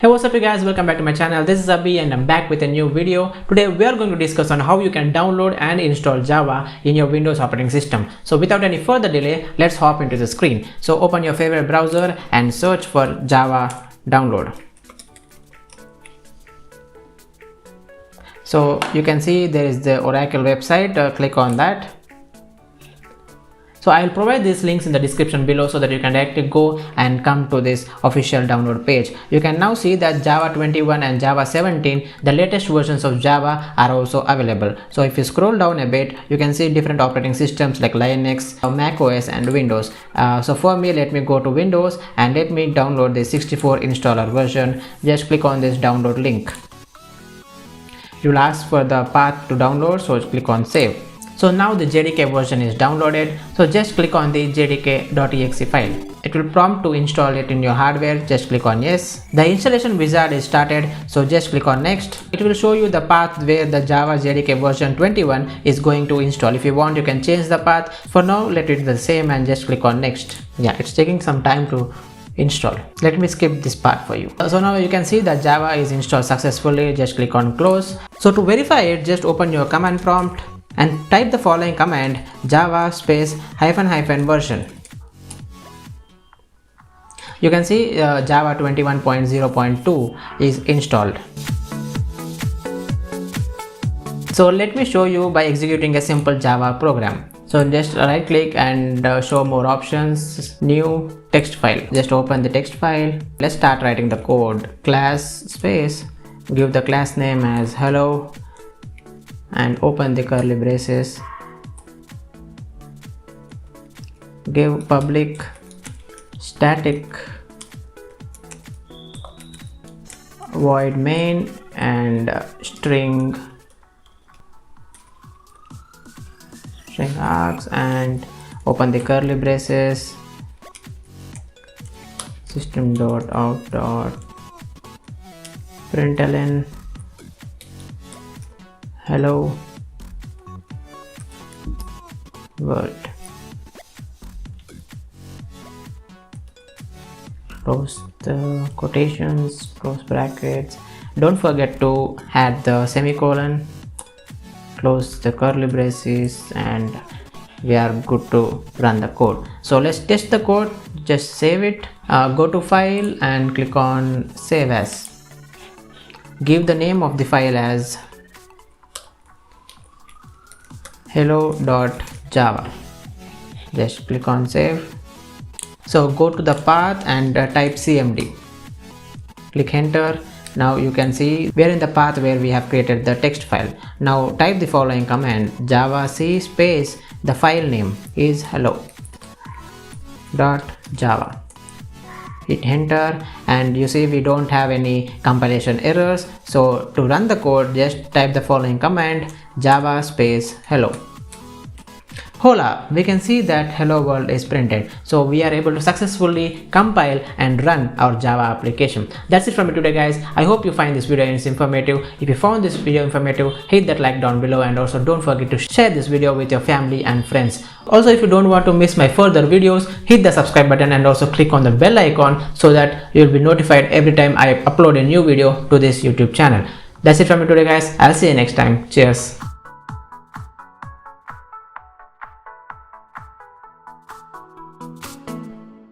Hey, what's up you guys, welcome back to my channel. This is Abhi and I'm back with a new video. Today we are going to discuss on how you can download and install Java in your Windows operating system. So without any further delay, let's hop into the screen. So open your favorite browser and search for Java download. So you can see there is the Oracle website. Click on that. So I will provide these links in the description below so that you can directly go and come to this official download page. You can now see that Java 21 and Java 17, the latest versions of Java, are also available. So if you scroll down a bit, you can see different operating systems like Linux, Mac OS and Windows. So for me, let me go to Windows and let me download the 64 installer version. Just click on this download link. It will ask for the path to download, so click on save. So now the JDK version is downloaded, so just click on the jdk.exe file. It will prompt to install it in your hardware. Just click on yes. The installation wizard is started, so just click on next. It will show you the path where the Java JDK version 21 is going to install. If you want, you can change the path. For now, let it be the same and just click on next. Yeah, it's taking some time to install. Let me skip this part for you. So now you can see that Java is installed successfully. Just click on close. So to verify it, just open your command prompt and type the following command: java space -- version. You can see Java 21.0.2 is installed. So let me show you by executing a simple Java program. So just right click and show more options, new text file. Just open the text file. Let's start writing the code. Class space, give the class name as hello and open the curly braces. Give public static void main and string args and open the curly braces. System.out.println hello world. Close the quotations, close brackets. Don't forget to add the semicolon. Close the curly braces and we are good to run the code. So let's test the code. Just save it. Go to file and click on save as. Give the name of the file as hello.java. Just click on save. So go to the path and type cmd. Click enter. Now you can see we are in the path where we have created the text file. Now type the following command: java c space the file name is hello.java. Hit enter and you see we don't have any compilation errors. So to run the code, just type the following command: java space hello. Hola, we can see that hello world is printed. So we are able to successfully compile and run our Java application. That's it from me today, guys. I hope you find this video informative. If you found this video informative, hit that like down below and also don't forget to share this video with your family and friends. Also, if you don't want to miss my further videos, hit the subscribe button and also click on the bell icon so that you'll be notified every time I upload a new video to this YouTube channel. That's it from me today, guys. I'll see you next time. Cheers.